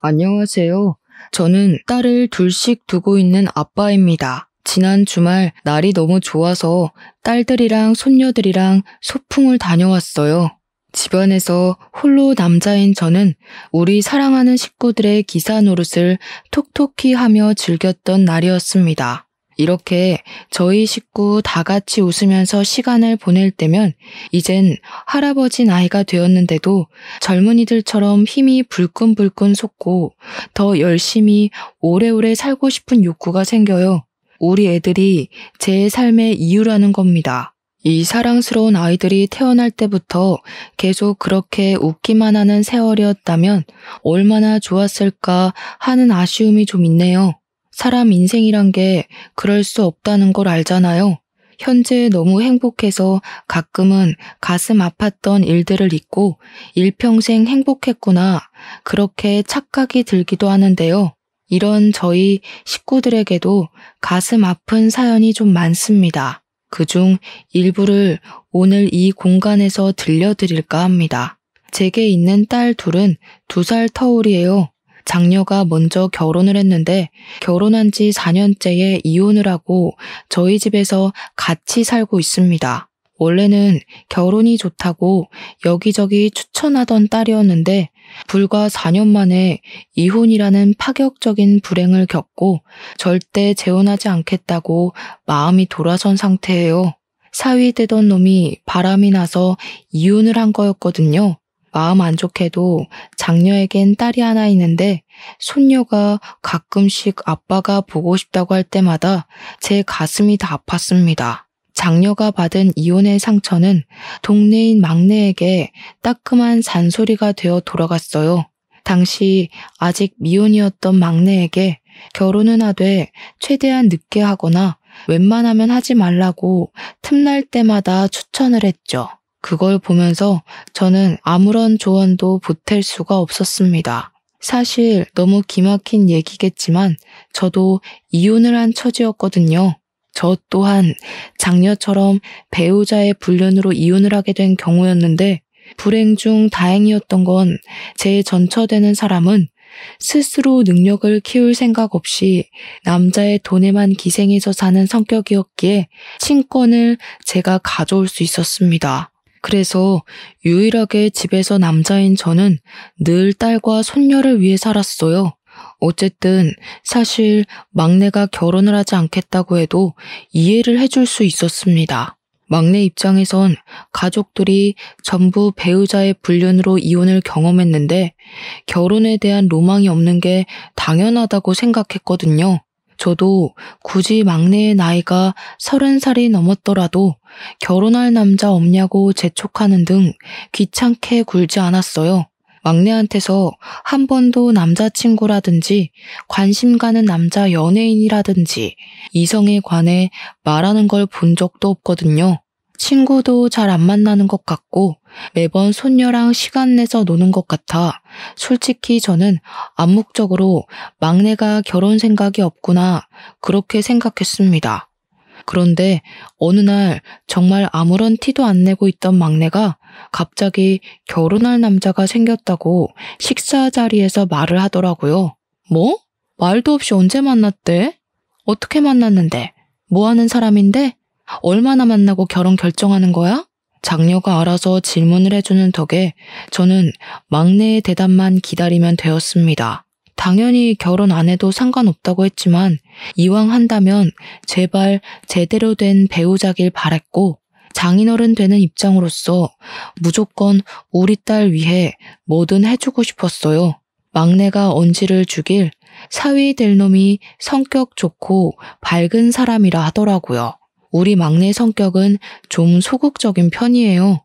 안녕하세요. 저는 딸을 둘씩 두고 있는 아빠입니다. 지난 주말 날이 너무 좋아서 딸들이랑 손녀들이랑 소풍을 다녀왔어요. 집안에서 홀로 남자인 저는 우리 사랑하는 식구들의 기사 노릇을 톡톡히 하며 즐겼던 날이었습니다. 이렇게 저희 식구 다 같이 웃으면서 시간을 보낼 때면 이젠 할아버지 나이가 되었는데도 젊은이들처럼 힘이 불끈불끈 솟고 더 열심히 오래오래 살고 싶은 욕구가 생겨요. 우리 애들이 제 삶의 이유라는 겁니다. 이 사랑스러운 아이들이 태어날 때부터 계속 그렇게 웃기만 하는 세월이었다면 얼마나 좋았을까 하는 아쉬움이 좀 있네요. 사람 인생이란 게 그럴 수 없다는 걸 알잖아요. 현재 너무 행복해서 가끔은 가슴 아팠던 일들을 잊고 일평생 행복했구나 그렇게 착각이 들기도 하는데요. 이런 저희 식구들에게도 가슴 아픈 사연이 좀 많습니다. 그중 일부를 오늘 이 공간에서 들려드릴까 합니다. 제게 있는 딸 둘은 2살 터울이에요. 장녀가 먼저 결혼을 했는데 결혼한 지 4년째에 이혼을 하고 저희 집에서 같이 살고 있습니다. 원래는 결혼이 좋다고 여기저기 추천하던 딸이었는데 불과 4년 만에 이혼이라는 파격적인 불행을 겪고 절대 재혼하지 않겠다고 마음이 돌아선 상태예요. 사위되던 놈이 바람이 나서 이혼을 한 거였거든요. 마음 안 좋게도 장녀에겐 딸이 하나 있는데 손녀가 가끔씩 아빠가 보고 싶다고 할 때마다 제 가슴이 다 아팠습니다. 장녀가 받은 이혼의 상처는 동네인 막내에게 따끔한 잔소리가 되어 돌아갔어요. 당시 아직 미혼이었던 막내에게 결혼은 하되 최대한 늦게 하거나 웬만하면 하지 말라고 틈날 때마다 추천을 했죠. 그걸 보면서 저는 아무런 조언도 보탤 수가 없었습니다. 사실 너무 기막힌 얘기겠지만 저도 이혼을 한 처지였거든요. 저 또한 장녀처럼 배우자의 불륜으로 이혼을 하게 된 경우였는데 불행 중 다행이었던 건 제 전처되는 사람은 스스로 능력을 키울 생각 없이 남자의 돈에만 기생해서 사는 성격이었기에 친권을 제가 가져올 수 있었습니다. 그래서 유일하게 집에서 남자인 저는 늘 딸과 손녀를 위해 살았어요. 어쨌든 사실 막내가 결혼을 하지 않겠다고 해도 이해를 해줄 수 있었습니다. 막내 입장에선 가족들이 전부 배우자의 불륜으로 이혼을 경험했는데 결혼에 대한 로망이 없는 게 당연하다고 생각했거든요. 저도 굳이 막내의 나이가 30살이 넘었더라도 결혼할 남자 없냐고 재촉하는 등 귀찮게 굴지 않았어요. 막내한테서 한 번도 남자친구라든지 관심 가는 남자 연예인이라든지 이성에 관해 말하는 걸 본 적도 없거든요. 친구도 잘 안 만나는 것 같고 매번 손녀랑 시간 내서 노는 것 같아 솔직히 저는 암묵적으로 막내가 결혼 생각이 없구나 그렇게 생각했습니다. 그런데 어느 날 정말 아무런 티도 안 내고 있던 막내가 갑자기 결혼할 남자가 생겼다고 식사 자리에서 말을 하더라고요. 뭐? 말도 없이 언제 만났대? 어떻게 만났는데? 뭐 하는 사람인데? 얼마나 만나고 결혼 결정하는 거야? 장녀가 알아서 질문을 해주는 덕에 저는 막내의 대답만 기다리면 되었습니다. 당연히 결혼 안 해도 상관없다고 했지만 이왕 한다면 제발 제대로 된 배우자길 바랬고 장인어른 되는 입장으로서 무조건 우리 딸 위해 뭐든 해주고 싶었어요. 막내가 언지를 주길 사위 될 놈이 성격 좋고 밝은 사람이라 하더라고요. 우리 막내 성격은 좀 소극적인 편이에요.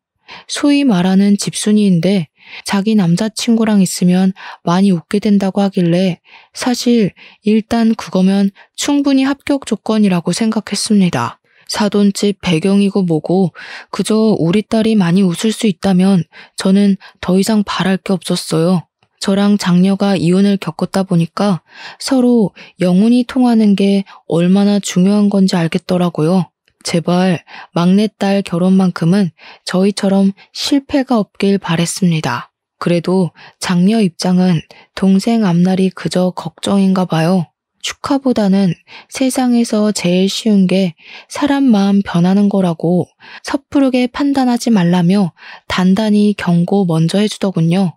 소위 말하는 집순이인데 자기 남자친구랑 있으면 많이 웃게 된다고 하길래 사실 일단 그거면 충분히 합격 조건이라고 생각했습니다. 사돈집 배경이고 뭐고 그저 우리 딸이 많이 웃을 수 있다면 저는 더 이상 바랄 게 없었어요. 저랑 장녀가 이혼을 겪었다 보니까 서로 영혼이 통하는 게 얼마나 중요한 건지 알겠더라고요. 제발 막내딸 결혼만큼은 저희처럼 실패가 없길 바랬습니다. 그래도 장녀 입장은 동생 앞날이 그저 걱정인가 봐요. 축하보다는 세상에서 제일 쉬운 게 사람 마음 변하는 거라고 섣부르게 판단하지 말라며 단단히 경고 먼저 해주더군요.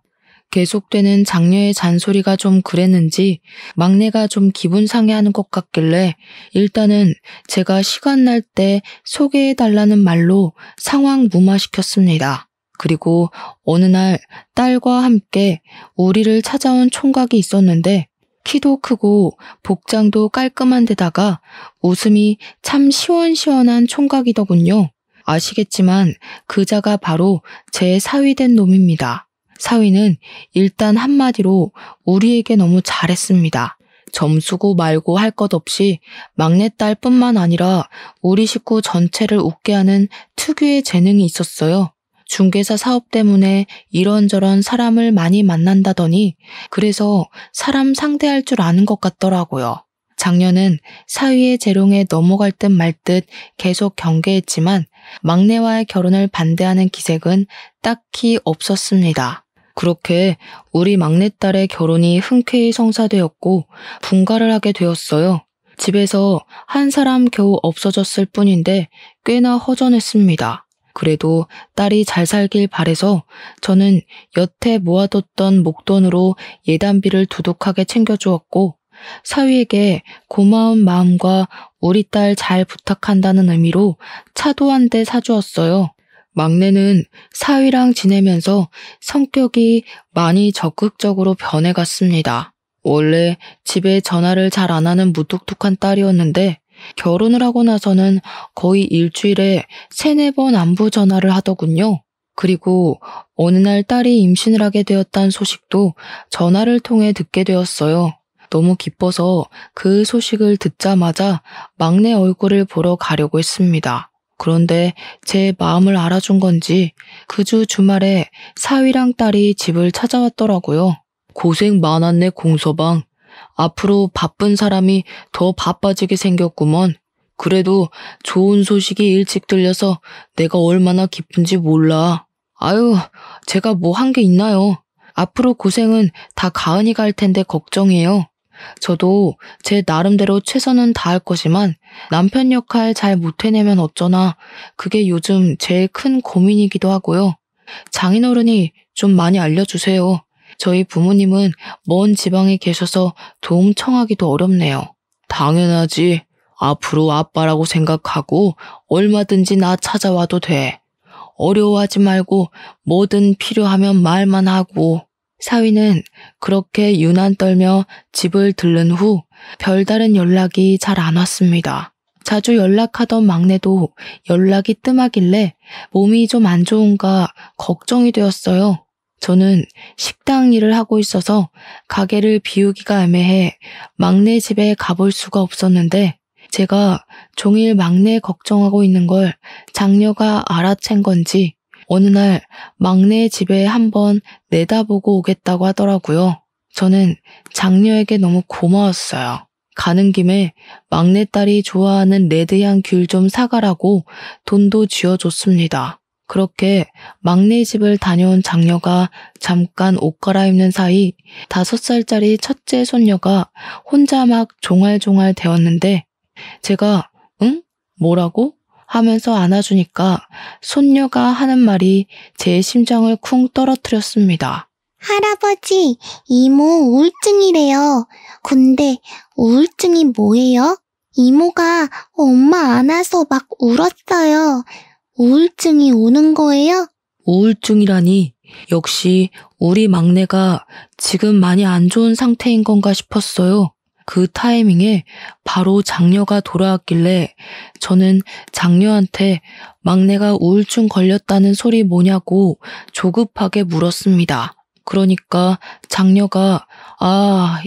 계속되는 장녀의 잔소리가 좀 그랬는지 막내가 좀 기분 상해하는 것 같길래 일단은 제가 시간 날 때 소개해달라는 말로 상황 무마시켰습니다. 그리고 어느 날 딸과 함께 우리를 찾아온 총각이 있었는데 키도 크고 복장도 깔끔한 데다가 웃음이 참 시원시원한 총각이더군요. 아시겠지만 그자가 바로 제 사위된 놈입니다. 사위는 일단 한마디로 우리에게 너무 잘했습니다. 점수고 말고 할 것 없이 막내딸뿐만 아니라 우리 식구 전체를 웃게 하는 특유의 재능이 있었어요. 중개사 사업 때문에 이런저런 사람을 많이 만난다더니 그래서 사람 상대할 줄 아는 것 같더라고요. 작년은 사위의 재롱에 넘어갈 듯 말 듯 계속 경계했지만 막내와의 결혼을 반대하는 기색은 딱히 없었습니다. 그렇게 우리 막내딸의 결혼이 흔쾌히 성사되었고 분가를 하게 되었어요. 집에서 한 사람 겨우 없어졌을 뿐인데 꽤나 허전했습니다. 그래도 딸이 잘 살길 바래서 저는 여태 모아뒀던 목돈으로 예단비를 두둑하게 챙겨주었고 사위에게 고마운 마음과 우리 딸 잘 부탁한다는 의미로 차도 한 대 사주었어요. 막내는 사위랑 지내면서 성격이 많이 적극적으로 변해갔습니다. 원래 집에 전화를 잘 안 하는 무뚝뚝한 딸이었는데 결혼을 하고 나서는 거의 일주일에 3-4번 안부 전화를 하더군요. 그리고 어느 날 딸이 임신을 하게 되었다는 소식도 전화를 통해 듣게 되었어요. 너무 기뻐서 그 소식을 듣자마자 막내 얼굴을 보러 가려고 했습니다. 그런데 제 마음을 알아준 건지 그 주 주말에 사위랑 딸이 집을 찾아왔더라고요. 고생 많았네 공서방. 앞으로 바쁜 사람이 더 바빠지게 생겼구먼. 그래도 좋은 소식이 일찍 들려서 내가 얼마나 기쁜지 몰라. 아유, 제가 뭐 한 게 있나요? 앞으로 고생은 다 가은이가 할 텐데 걱정해요. 저도 제 나름대로 최선은 다할 거지만 남편 역할 잘 못 해내면 어쩌나 그게 요즘 제일 큰 고민이기도 하고요. 장인어른이 좀 많이 알려주세요. 저희 부모님은 먼 지방에 계셔서 도움 청하기도 어렵네요. 당연하지. 앞으로 아빠라고 생각하고 얼마든지 나 찾아와도 돼. 어려워하지 말고 뭐든 필요하면 말만 하고. 사위는 그렇게 유난 떨며 집을 들른 후 별다른 연락이 잘 안 왔습니다. 자주 연락하던 막내도 연락이 뜸하길래 몸이 좀 안 좋은가 걱정이 되었어요. 저는 식당 일을 하고 있어서 가게를 비우기가 애매해 막내 집에 가볼 수가 없었는데 제가 종일 막내 걱정하고 있는 걸 장녀가 알아챈 건지 어느 날 막내 집에 한번 내다보고 오겠다고 하더라고요. 저는 장녀에게 너무 고마웠어요. 가는 김에 막내딸이 좋아하는 레드향 귤 좀 사가라고 돈도 쥐어줬습니다. 그렇게 막내 집을 다녀온 장녀가 잠깐 옷 갈아입는 사이 5살짜리 첫째 손녀가 혼자 막 종알종알 대었는데 제가 응? 뭐라고? 하면서 안아주니까 손녀가 하는 말이 제 심장을 쿵 떨어뜨렸습니다. 할아버지, 이모 우울증이래요. 근데 우울증이 뭐예요? 이모가 엄마 안아서 막 울었어요. 우울증이 오는 거예요? 우울증이라니 역시 우리 막내가 지금 많이 안 좋은 상태인 건가 싶었어요. 그 타이밍에 바로 장녀가 돌아왔길래 저는 장녀한테 막내가 우울증 걸렸다는 소리 뭐냐고 조급하게 물었습니다. 그러니까 장녀가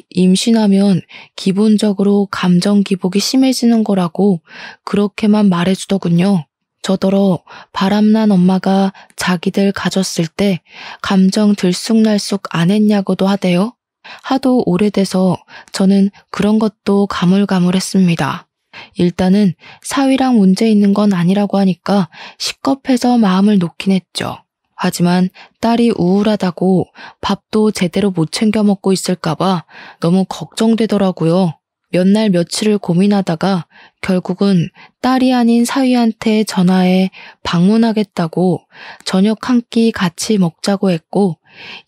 임신하면 기본적으로 감정 기복이 심해지는 거라고 그렇게만 말해주더군요. 저더러 바람난 엄마가 자기들 가졌을 때 감정 들쑥날쑥 안 했냐고도 하대요. 하도 오래돼서 저는 그런 것도 가물가물했습니다. 일단은 사위랑 문제 있는 건 아니라고 하니까 식겁해서 마음을 놓긴 했죠. 하지만 딸이 우울하다고 밥도 제대로 못 챙겨 먹고 있을까봐 너무 걱정되더라고요. 몇 날 며칠을 고민하다가 결국은 딸이 아닌 사위한테 전화해 방문하겠다고 저녁 한 끼 같이 먹자고 했고,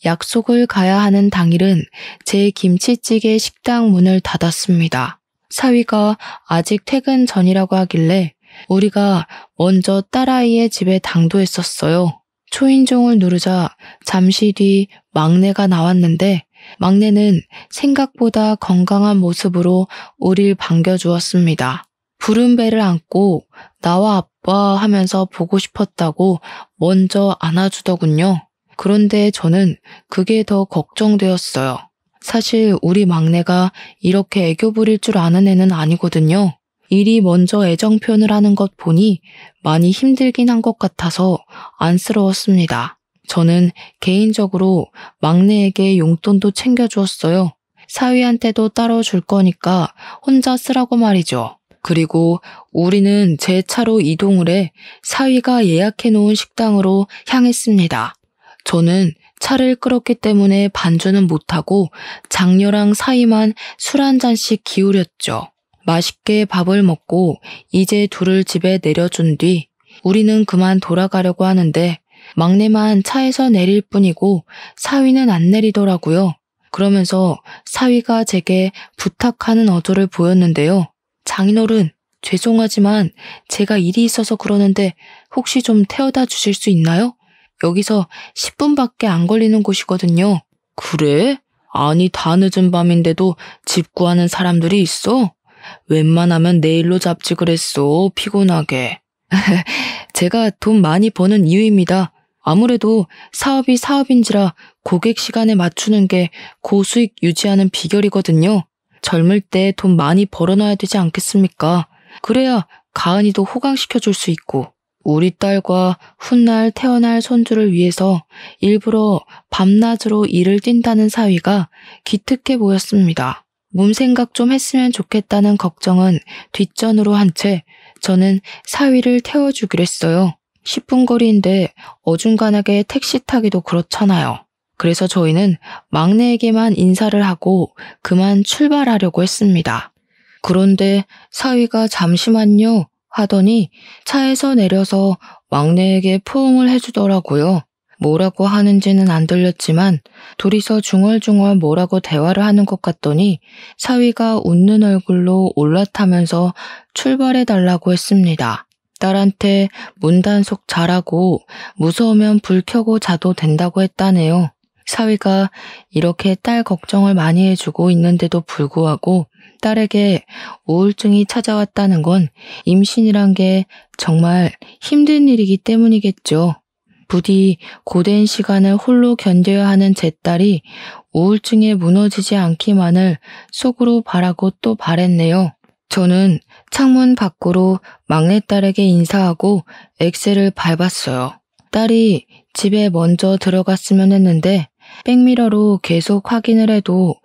약속을 가야 하는 당일은 제 김치찌개 식당 문을 닫았습니다. 사위가 아직 퇴근 전이라고 하길래 우리가 먼저 딸아이의 집에 당도했었어요. 초인종을 누르자 잠시 뒤 막내가 나왔는데, 막내는 생각보다 건강한 모습으로 우릴 반겨주었습니다. 부른 배를 안고 나와 아빠 하면서 보고 싶었다고 먼저 안아주더군요. 그런데 저는 그게 더 걱정되었어요. 사실 우리 막내가 이렇게 애교 부릴 줄 아는 애는 아니거든요. 일이 먼저 애정 표현을 하는 것 보니 많이 힘들긴 한 것 같아서 안쓰러웠습니다. 저는 개인적으로 막내에게 용돈도 챙겨주었어요. 사위한테도 따로 줄 거니까 혼자 쓰라고 말이죠. 그리고 우리는 제 차로 이동을 해 사위가 예약해 놓은 식당으로 향했습니다. 저는 차를 끌었기 때문에 반주는 못하고 장녀랑 사위만 술 한 잔씩 기울였죠. 맛있게 밥을 먹고 이제 둘을 집에 내려준 뒤 우리는 그만 돌아가려고 하는데 막내만 차에서 내릴 뿐이고 사위는 안 내리더라고요. 그러면서 사위가 제게 부탁하는 어조를 보였는데요. 장인어른, 죄송하지만 제가 일이 있어서 그러는데 혹시 좀 태워다 주실 수 있나요? 여기서 10분밖에 안 걸리는 곳이거든요. 그래? 아니, 다 늦은 밤인데도 집 구하는 사람들이 있어? 웬만하면 내일로 잡지 그랬어, 피곤하게. 제가 돈 많이 버는 이유입니다. 아무래도 사업이 사업인지라 고객 시간에 맞추는 게 고수익 유지하는 비결이거든요. 젊을 때 돈 많이 벌어놔야 되지 않겠습니까? 그래야 가은이도 호강시켜줄 수 있고. 우리 딸과 훗날 태어날 손주를 위해서 일부러 밤낮으로 일을 뛴다는 사위가 기특해 보였습니다. 몸생각 좀 했으면 좋겠다는 걱정은 뒷전으로 한 채 저는 사위를 태워주기로 했어요. 10분 거리인데 어중간하게 택시 타기도 그렇잖아요. 그래서 저희는 막내에게만 인사를 하고 그만 출발하려고 했습니다. 그런데 사위가 잠시만요 하더니 차에서 내려서 막내에게 포옹을 해주더라고요. 뭐라고 하는지는 안 들렸지만 둘이서 중얼중얼 뭐라고 대화를 하는 것 같더니 사위가 웃는 얼굴로 올라타면서 출발해달라고 했습니다. 딸한테 문단속 잘하고 무서우면 불 켜고 자도 된다고 했다네요. 사위가 이렇게 딸 걱정을 많이 해주고 있는데도 불구하고 딸에게 우울증이 찾아왔다는 건 임신이란 게 정말 힘든 일이기 때문이겠죠. 부디 고된 시간을 홀로 견뎌야 하는 제 딸이 우울증에 무너지지 않기만을 속으로 바라고 또 바랬네요. 저는 창문 밖으로 막내딸에게 인사하고 엑셀을 밟았어요. 딸이 집에 먼저 들어갔으면 했는데 백미러로 계속 확인을 해도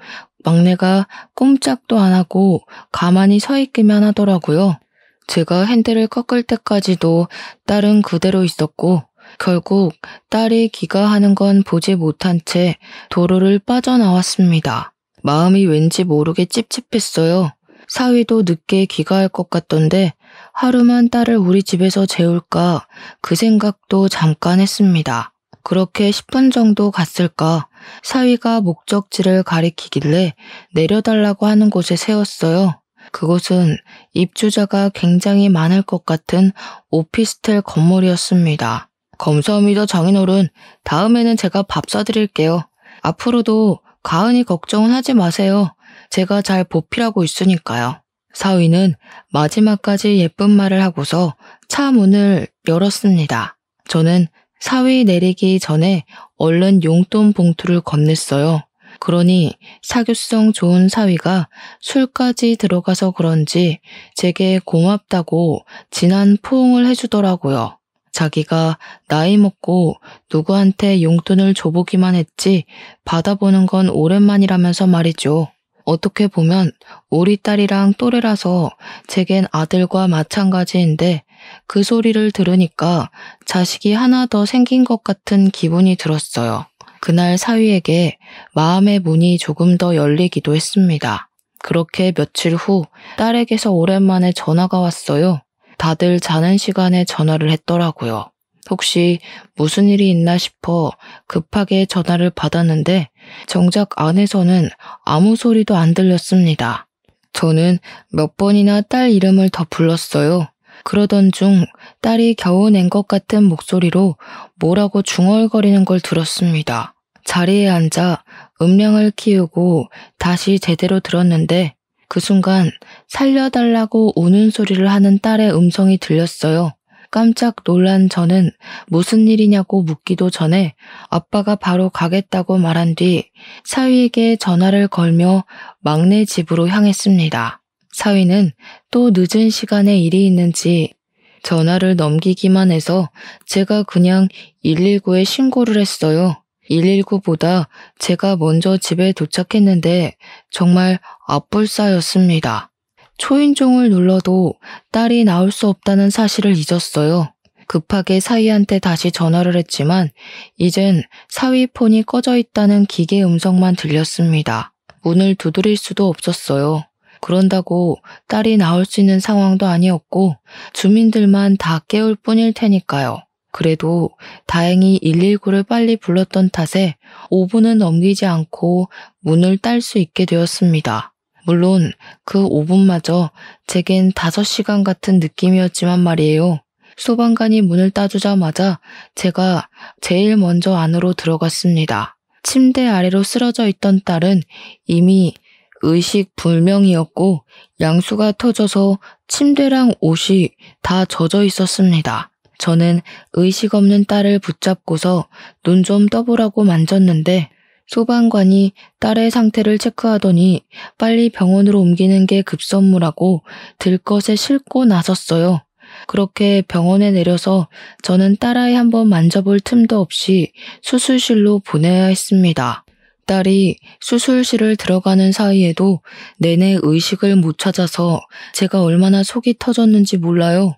막내가 꼼짝도 안 하고 가만히 서 있기만 하더라고요. 제가 핸들을 꺾을 때까지도 딸은 그대로 있었고 결국 딸이 귀가하는 건 보지 못한 채 도로를 빠져나왔습니다. 마음이 왠지 모르게 찝찝했어요. 사위도 늦게 귀가할 것 같던데 하루만 딸을 우리 집에서 재울까 그 생각도 잠깐 했습니다. 그렇게 10분 정도 갔을까 사위가 목적지를 가리키길래 내려달라고 하는 곳에 세웠어요. 그곳은 입주자가 굉장히 많을 것 같은 오피스텔 건물이었습니다. 감사합니다, 장인어른. 다음에는 제가 밥 사드릴게요. 앞으로도 가은이 걱정은 하지 마세요. 제가 잘 보필하고 있으니까요. 사위는 마지막까지 예쁜 말을 하고서 차 문을 열었습니다. 저는 사위 내리기 전에 얼른 용돈 봉투를 건넸어요. 그러니 사교성 좋은 사위가 술까지 들어가서 그런지 제게 고맙다고 진한 포옹을 해주더라고요. 자기가 나이 먹고 누구한테 용돈을 줘보기만 했지 받아보는 건 오랜만이라면서 말이죠. 어떻게 보면 우리 딸이랑 또래라서 제겐 아들과 마찬가지인데 그 소리를 들으니까 자식이 하나 더 생긴 것 같은 기분이 들었어요. 그날 사위에게 마음의 문이 조금 더 열리기도 했습니다. 그렇게 며칠 후 딸에게서 오랜만에 전화가 왔어요. 다들 자는 시간에 전화를 했더라고요. 혹시 무슨 일이 있나 싶어 급하게 전화를 받았는데 정작 안에서는 아무 소리도 안 들렸습니다. 저는 몇 번이나 딸 이름을 더 불렀어요. 그러던 중 딸이 겨우 낸 것 같은 목소리로 뭐라고 중얼거리는 걸 들었습니다. 자리에 앉아 음량을 키우고 다시 제대로 들었는데 그 순간 살려달라고 우는 소리를 하는 딸의 음성이 들렸어요. 깜짝 놀란 저는 무슨 일이냐고 묻기도 전에 아빠가 바로 가겠다고 말한 뒤 사위에게 전화를 걸며 막내 집으로 향했습니다. 사위는 또 늦은 시간에 일이 있는지 전화를 넘기기만 해서 제가 그냥 119에 신고를 했어요. 119보다 제가 먼저 집에 도착했는데 정말 앞불싸였습니다. 초인종을 눌러도 딸이 나올 수 없다는 사실을 잊었어요. 급하게 사위한테 다시 전화를 했지만 이젠 사위 폰이 꺼져 있다는 기계 음성만 들렸습니다. 문을 두드릴 수도 없었어요. 그런다고 딸이 나올 수 있는 상황도 아니었고 주민들만 다 깨울 뿐일 테니까요. 그래도 다행히 119를 빨리 불렀던 탓에 5분은 넘기지 않고 문을 딸 수 있게 되었습니다. 물론 그 5분마저 제겐 5시간 같은 느낌이었지만 말이에요. 소방관이 문을 따주자마자 제가 제일 먼저 안으로 들어갔습니다. 침대 아래로 쓰러져 있던 딸은 이미 의식 불명이었고 양수가 터져서 침대랑 옷이 다 젖어 있었습니다. 저는 의식 없는 딸을 붙잡고서 눈 좀 떠보라고 만졌는데 소방관이 딸의 상태를 체크하더니 빨리 병원으로 옮기는 게 급선무라고 들것에 싣고 나섰어요. 그렇게 병원에 내려서 저는 딸아이 한번 만져볼 틈도 없이 수술실로 보내야 했습니다. 딸이 수술실을 들어가는 사이에도 내내 의식을 못 찾아서 제가 얼마나 속이 터졌는지 몰라요.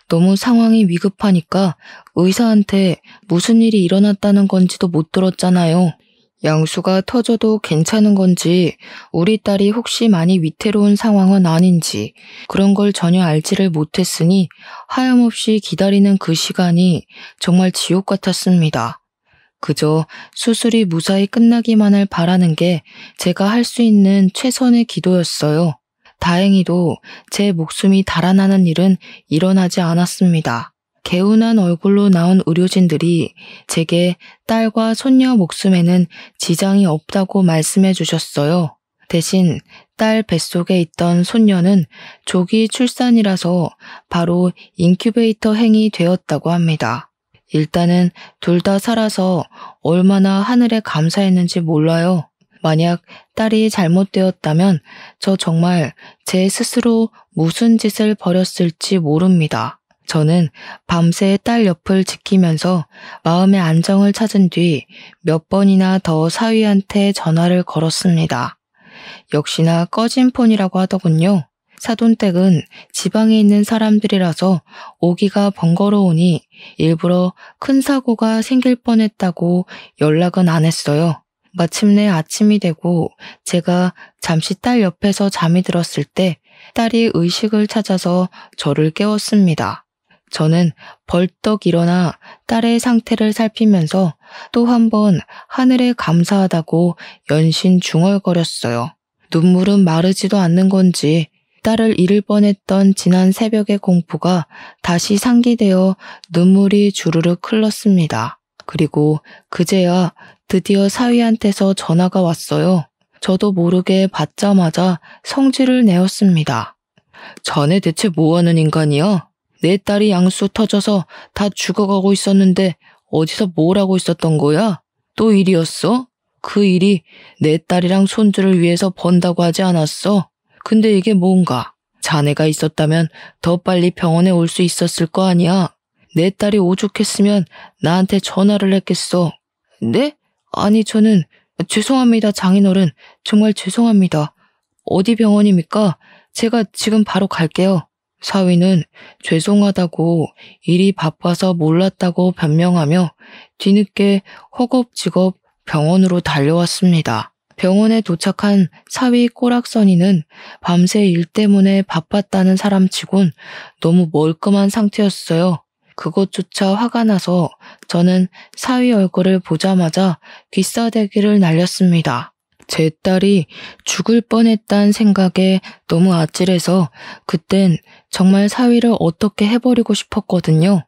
너무 상황이 위급하니까 의사한테 무슨 일이 일어났다는 건지도 못 들었잖아요. 양수가 터져도 괜찮은 건지 우리 딸이 혹시 많이 위태로운 상황은 아닌지 그런 걸 전혀 알지를 못했으니 하염없이 기다리는 그 시간이 정말 지옥 같았습니다. 그저 수술이 무사히 끝나기만을 바라는 게 제가 할 수 있는 최선의 기도였어요. 다행히도 제 목숨이 달아나는 일은 일어나지 않았습니다. 개운한 얼굴로 나온 의료진들이 제게 딸과 손녀 목숨에는 지장이 없다고 말씀해 주셨어요. 대신 딸 뱃속에 있던 손녀는 조기 출산이라서 바로 인큐베이터 행이 되었다고 합니다. 일단은 둘 다 살아서 얼마나 하늘에 감사했는지 몰라요. 만약 딸이 잘못되었다면 저 정말 제 스스로 무슨 짓을 벌였을지 모릅니다. 저는 밤새 딸 옆을 지키면서 마음의 안정을 찾은 뒤 몇 번이나 더 사위한테 전화를 걸었습니다. 역시나 꺼진 폰이라고 하더군요. 사돈댁은 지방에 있는 사람들이라서 오기가 번거로우니 일부러 큰 사고가 생길 뻔했다고 연락은 안 했어요. 마침내 아침이 되고 제가 잠시 딸 옆에서 잠이 들었을 때 딸이 의식을 찾아서 저를 깨웠습니다. 저는 벌떡 일어나 딸의 상태를 살피면서 또 한 번 하늘에 감사하다고 연신 중얼거렸어요. 눈물은 마르지도 않는 건지 딸을 잃을 뻔했던 지난 새벽의 공포가 다시 상기되어 눈물이 주르륵 흘렀습니다. 그리고 그제야 드디어 사위한테서 전화가 왔어요. 저도 모르게 받자마자 성질을 내었습니다. 자네 대체 뭐하는 인간이야? 내 딸이 양수 터져서 다 죽어가고 있었는데 어디서 뭘 하고 있었던 거야? 또 일이었어? 그 일이 내 딸이랑 손주를 위해서 번다고 하지 않았어? 근데 이게 뭔가? 자네가 있었다면 더 빨리 병원에 올 수 있었을 거 아니야? 내 딸이 오죽했으면 나한테 전화를 했겠어. 네? 아니 저는 죄송합니다 장인어른. 정말 죄송합니다. 어디 병원입니까? 제가 지금 바로 갈게요. 사위는 죄송하다고 일이 바빠서 몰랐다고 변명하며 뒤늦게 허겁지겁 병원으로 달려왔습니다. 병원에 도착한 사위 꼬락서니는 밤새 일 때문에 바빴다는 사람치곤 너무 멀끔한 상태였어요. 그것조차 화가 나서 저는 사위 얼굴을 보자마자 귀싸대기를 날렸습니다. 제 딸이 죽을 뻔했다는 생각에 너무 아찔해서 그땐 정말 사위를 어떻게 해버리고 싶었거든요.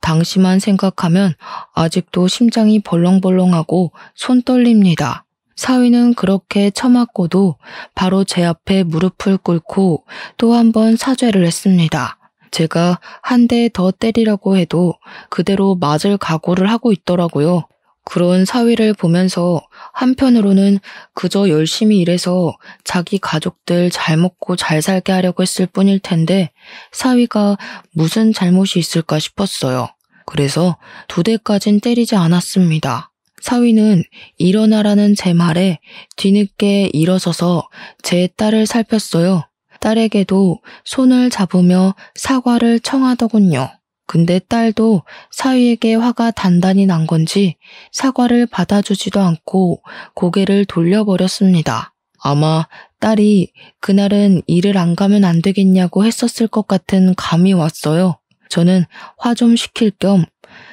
당시만 생각하면 아직도 심장이 벌렁벌렁하고 손 떨립니다. 사위는 그렇게 처맞고도 바로 제 앞에 무릎을 꿇고 또 한 번 사죄를 했습니다. 제가 한 대 더 때리라고 해도 그대로 맞을 각오를 하고 있더라고요. 그런 사위를 보면서 한편으로는 그저 열심히 일해서 자기 가족들 잘 먹고 잘 살게 하려고 했을 뿐일 텐데 사위가 무슨 잘못이 있을까 싶었어요. 그래서 2대까진 때리지 않았습니다. 사위는 일어나라는 제 말에 뒤늦게 일어서서 제 딸을 살폈어요. 딸에게도 손을 잡으며 사과를 청하더군요. 근데 딸도 사위에게 화가 단단히 난 건지 사과를 받아주지도 않고 고개를 돌려버렸습니다. 아마 딸이 그날은 일을 안 가면 안 되겠냐고 했었을 것 같은 감이 왔어요. 저는 화 좀 식힐 겸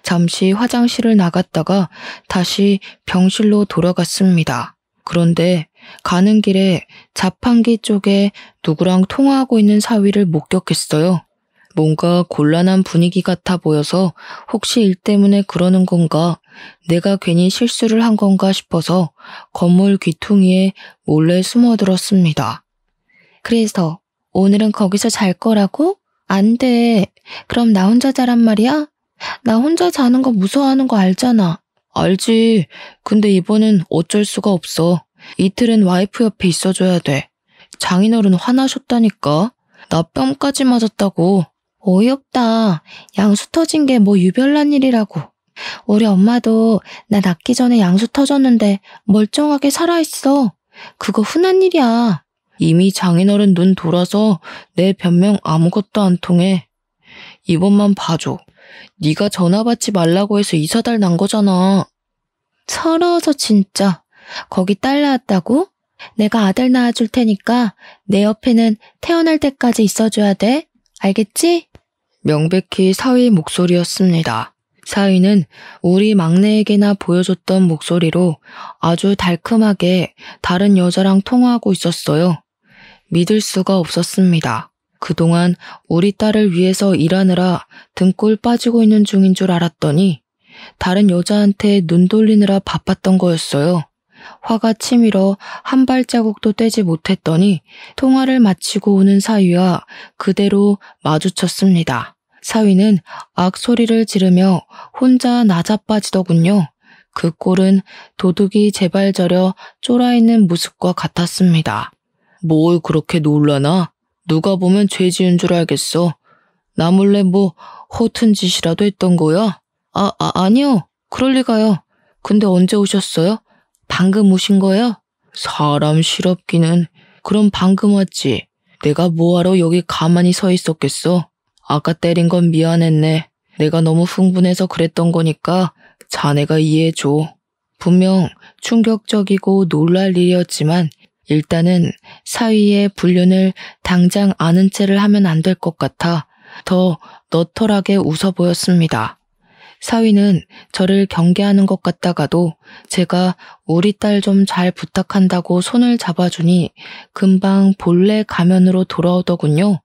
잠시 화장실을 나갔다가 다시 병실로 돌아갔습니다. 그런데 가는 길에 자판기 쪽에 누구랑 통화하고 있는 사위를 목격했어요. 뭔가 곤란한 분위기 같아 보여서 혹시 일 때문에 그러는 건가, 내가 괜히 실수를 한 건가 싶어서 건물 귀퉁이에 몰래 숨어들었습니다. 그래서 오늘은 거기서 잘 거라고? 안 돼. 그럼 나 혼자 자란 말이야? 나 혼자 자는 거 무서워하는 거 알잖아. 알지. 근데 이번엔 어쩔 수가 없어. 이틀은 와이프 옆에 있어줘야 돼. 장인어른 화나셨다니까. 나 뺨까지 맞았다고. 어이없다. 양수 터진 게 뭐 유별난 일이라고. 우리 엄마도 나 낳기 전에 양수 터졌는데 멀쩡하게 살아있어. 그거 흔한 일이야. 이미 장인어른 눈 돌아서 내 변명 아무것도 안 통해. 이번만 봐줘. 네가 전화 받지 말라고 해서 이사달 난 거잖아. 서러워서 진짜. 거기 딸 낳았다고? 내가 아들 낳아줄 테니까 내 옆에는 태어날 때까지 있어줘야 돼. 알겠지? 명백히 사위 목소리였습니다. 사위는 우리 막내에게나 보여줬던 목소리로 아주 달큼하게 다른 여자랑 통화하고 있었어요. 믿을 수가 없었습니다. 그동안 우리 딸을 위해서 일하느라 등골 빠지고 있는 중인 줄 알았더니 다른 여자한테 눈 돌리느라 바빴던 거였어요. 화가 치밀어 한 발자국도 떼지 못했더니 통화를 마치고 오는 사위와 그대로 마주쳤습니다. 사위는 악소리를 지르며 혼자 나자빠지더군요. 그 꼴은 도둑이 제발 저려 쫄아있는 모습과 같았습니다. 뭘 그렇게 놀라나? 누가 보면 죄 지은 줄 알겠어. 나 몰래 뭐 허튼 짓이라도 했던 거야? 아니요. 그럴 리가요. 근데 언제 오셨어요? 방금 오신 거예요? 사람 실없기는. 그럼 방금 왔지. 내가 뭐하러 여기 가만히 서 있었겠어? 아까 때린 건 미안했네. 내가 너무 흥분해서 그랬던 거니까 자네가 이해해줘. 분명 충격적이고 놀랄 일이었지만 일단은 사위의 불륜을 당장 아는 체를 하면 안 될 것 같아 더 너털하게 웃어 보였습니다. 사위는 저를 경계하는 것 같다가도 제가 우리 딸 좀 잘 부탁한다고 손을 잡아주니 금방 본래 가면으로 돌아오더군요.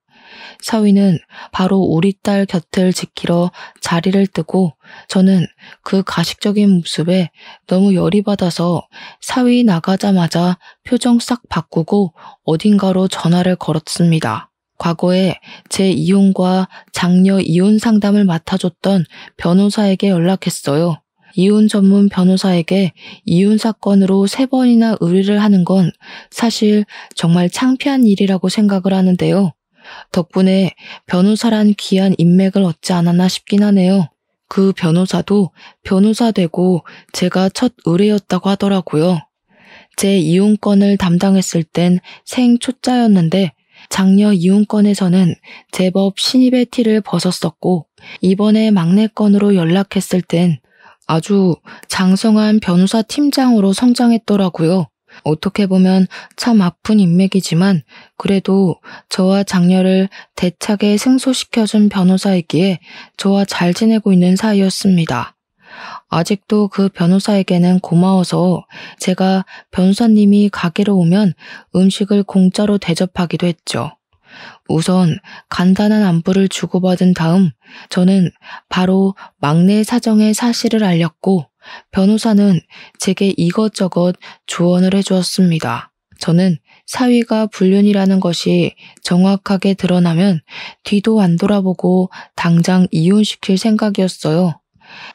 사위는 바로 우리 딸 곁을 지키러 자리를 뜨고 저는 그 가식적인 모습에 너무 열이 받아서 사위 나가자마자 표정 싹 바꾸고 어딘가로 전화를 걸었습니다. 과거에 제 이혼과 장녀 이혼 상담을 맡아줬던 변호사에게 연락했어요. 이혼 전문 변호사에게 이혼 사건으로 3번이나 의뢰를 하는 건 사실 정말 창피한 일이라고 생각을 하는데요. 덕분에 변호사란 귀한 인맥을 얻지 않았나 싶긴 하네요. 그 변호사도 변호사 되고 제가 첫 의뢰였다고 하더라고요. 제 이혼권을 담당했을 땐 생초짜였는데 장녀 이혼건에서는 제법 신입의 티를 벗었었고 이번에 막내 건으로 연락했을 땐 아주 장성한 변호사 팀장으로 성장했더라고요. 어떻게 보면 참 아픈 인맥이지만 그래도 저와 장녀를 대차게 승소시켜준 변호사이기에 저와 잘 지내고 있는 사이였습니다. 아직도 그 변호사에게는 고마워서 제가 변호사님이 가게로 오면 음식을 공짜로 대접하기도 했죠. 우선 간단한 안부를 주고받은 다음 저는 바로 막내 사정의 사실을 알렸고 변호사는 제게 이것저것 조언을 해주었습니다. 저는 사위가 불륜이라는 것이 정확하게 드러나면 뒤도 안 돌아보고 당장 이혼시킬 생각이었어요.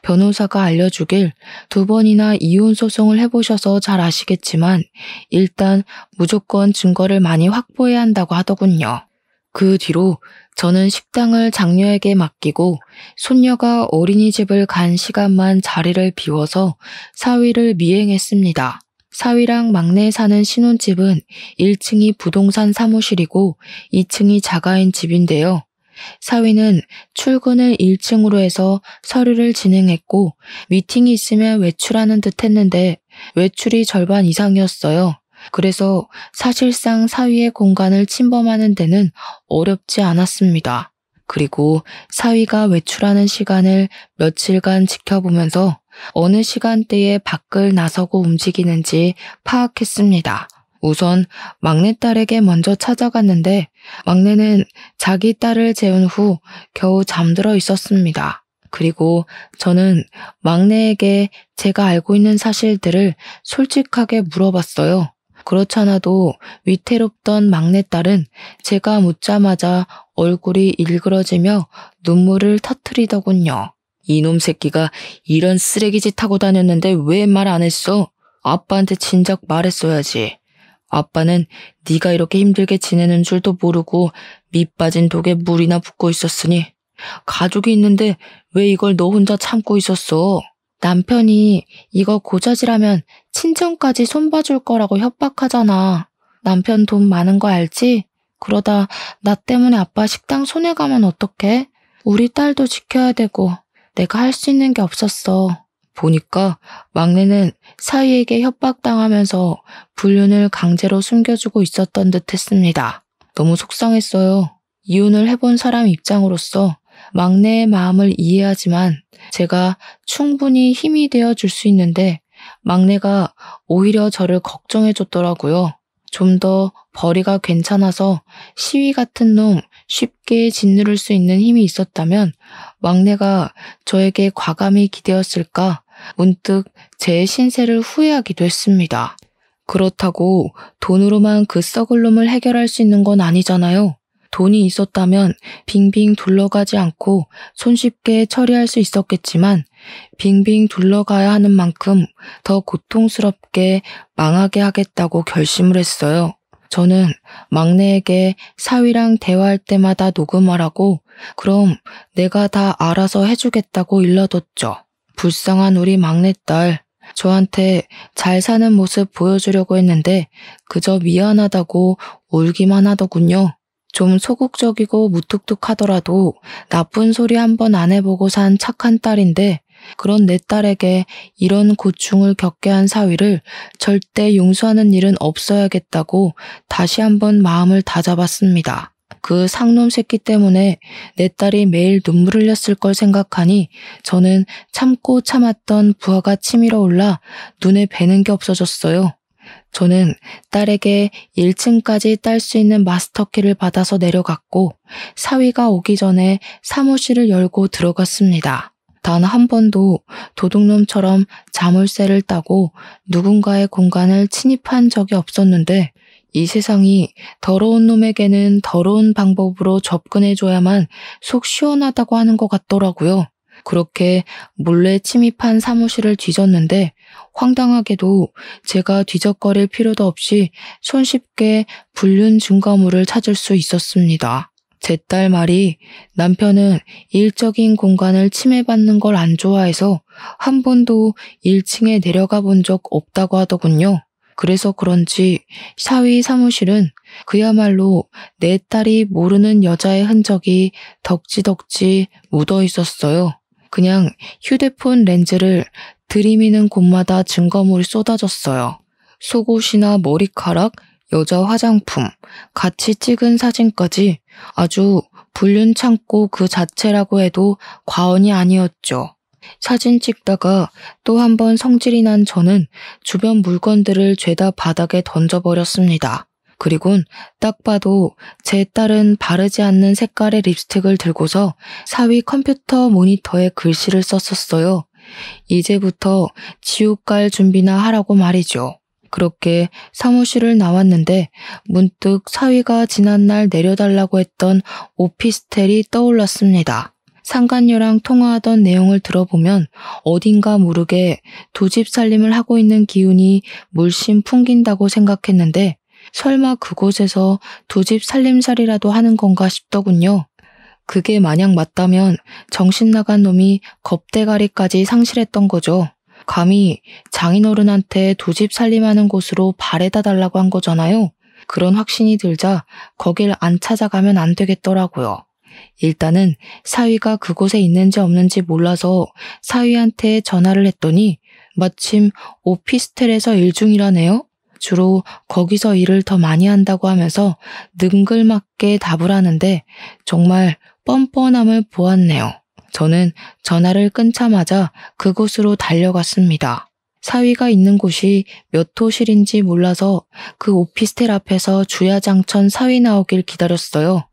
변호사가 알려주길 2번이나 이혼 소송을 해보셔서 잘 아시겠지만 일단 무조건 증거를 많이 확보해야 한다고 하더군요. 그 뒤로 저는 식당을 장녀에게 맡기고 손녀가 어린이집을 간 시간만 자리를 비워서 사위를 미행했습니다. 사위랑 막내 사는 신혼집은 1층이 부동산 사무실이고 2층이 자가인 집인데요. 사위는 출근을 1층으로 해서 서류를 진행했고 미팅이 있으면 외출하는 듯 했는데 외출이 절반 이상이었어요. 그래서 사실상 사위의 공간을 침범하는 데는 어렵지 않았습니다. 그리고 사위가 외출하는 시간을 며칠간 지켜보면서 어느 시간대에 밖을 나서고 움직이는지 파악했습니다. 우선 막내딸에게 먼저 찾아갔는데 막내는 자기 딸을 재운 후 겨우 잠들어 있었습니다. 그리고 저는 막내에게 제가 알고 있는 사실들을 솔직하게 물어봤어요. 그렇잖아도 위태롭던 막내딸은 제가 묻자마자 얼굴이 일그러지며 눈물을 터뜨리더군요. 이놈 새끼가 이런 쓰레기짓 하고 다녔는데 왜 말 안 했어? 아빠한테 진작 말했어야지. 아빠는 네가 이렇게 힘들게 지내는 줄도 모르고 밑 빠진 독에 물이나 붓고 있었으니 가족이 있는데 왜 이걸 너 혼자 참고 있었어? 남편이 이거 고자질하면 친정까지 손봐줄 거라고 협박하잖아. 남편 돈 많은 거 알지? 그러다 나 때문에 아빠 식당 손해가면 어떡해? 우리 딸도 지켜야 되고 내가 할 수 있는 게 없었어. 보니까 막내는 사위에게 협박당하면서 불륜을 강제로 숨겨주고 있었던 듯 했습니다. 너무 속상했어요. 이혼을 해본 사람 입장으로서 막내의 마음을 이해하지만 제가 충분히 힘이 되어줄 수 있는데 막내가 오히려 저를 걱정해줬더라고요. 좀 더 벌이가 괜찮아서 시위 같은 놈 쉽게 짓누를 수 있는 힘이 있었다면 막내가 저에게 과감히 기대었을까 문득 제 신세를 후회하기도 했습니다. 그렇다고 돈으로만 그 썩을 놈을 해결할 수 있는 건 아니잖아요. 돈이 있었다면 빙빙 둘러가지 않고 손쉽게 처리할 수 있었겠지만 빙빙 둘러가야 하는 만큼 더 고통스럽게 망하게 하겠다고 결심을 했어요. 저는 막내에게 사위랑 대화할 때마다 녹음하라고 그럼 내가 다 알아서 해주겠다고 일러뒀죠. 불쌍한 우리 막내딸, 저한테 잘 사는 모습 보여주려고 했는데 그저 미안하다고 울기만 하더군요. 좀 소극적이고 무뚝뚝하더라도 나쁜 소리 한번 안 해보고 산 착한 딸인데 그런 내 딸에게 이런 고충을 겪게 한 사위를 절대 용서하는 일은 없어야겠다고 다시 한번 마음을 다잡았습니다. 그 상놈 새끼 때문에 내 딸이 매일 눈물 흘렸을 걸 생각하니 저는 참고 참았던 부하가 치밀어 올라 눈에 뵈는 게 없어졌어요. 저는 딸에게 1층까지 딸 수 있는 마스터키를 받아서 내려갔고 사위가 오기 전에 사무실을 열고 들어갔습니다. 단 한 번도 도둑놈처럼 자물쇠를 따고 누군가의 공간을 침입한 적이 없었는데 이 세상이 더러운 놈에게는 더러운 방법으로 접근해줘야만 속 시원하다고 하는 것 같더라고요. 그렇게 몰래 침입한 사무실을 뒤졌는데 황당하게도 제가 뒤적거릴 필요도 없이 손쉽게 불륜 증거물을 찾을 수 있었습니다. 제 딸 말이 남편은 일적인 공간을 침해받는 걸 안 좋아해서 한 번도 1층에 내려가 본 적 없다고 하더군요. 그래서 그런지 사위 사무실은 그야말로 내 딸이 모르는 여자의 흔적이 덕지덕지 묻어 있었어요. 그냥 휴대폰 렌즈를 들이미는 곳마다 증거물이 쏟아졌어요. 속옷이나 머리카락, 여자 화장품, 같이 찍은 사진까지 아주 불륜 창고 그 자체라고 해도 과언이 아니었죠. 사진 찍다가 또 한 번 성질이 난 저는 주변 물건들을 죄다 바닥에 던져버렸습니다. 그리곤 딱 봐도 제 딸은 바르지 않는 색깔의 립스틱을 들고서 사위 컴퓨터 모니터에 글씨를 썼었어요. 이제부터 지옥 갈 준비나 하라고 말이죠. 그렇게 사무실을 나왔는데 문득 사위가 지난날 내려달라고 했던 오피스텔이 떠올랐습니다. 상간녀랑 통화하던 내용을 들어보면 어딘가 모르게 두 집 살림을 하고 있는 기운이 물씬 풍긴다고 생각했는데 설마 그곳에서 두 집 살림살이라도 하는 건가 싶더군요. 그게 만약 맞다면 정신 나간 놈이 겁대가리까지 상실했던 거죠. 감히 장인어른한테 두 집 살림하는 곳으로 바래다 달라고 한 거잖아요. 그런 확신이 들자 거길 안 찾아가면 안 되겠더라고요. 일단은 사위가 그곳에 있는지 없는지 몰라서 사위한테 전화를 했더니 마침 오피스텔에서 일 중이라네요. 주로 거기서 일을 더 많이 한다고 하면서 능글맞게 답을 하는데 정말 뻔뻔함을 보았네요. 저는 전화를 끊자마자 그곳으로 달려갔습니다. 사위가 있는 곳이 몇 호실인지 몰라서 그 오피스텔 앞에서 주야장천 사위 나오길 기다렸어요.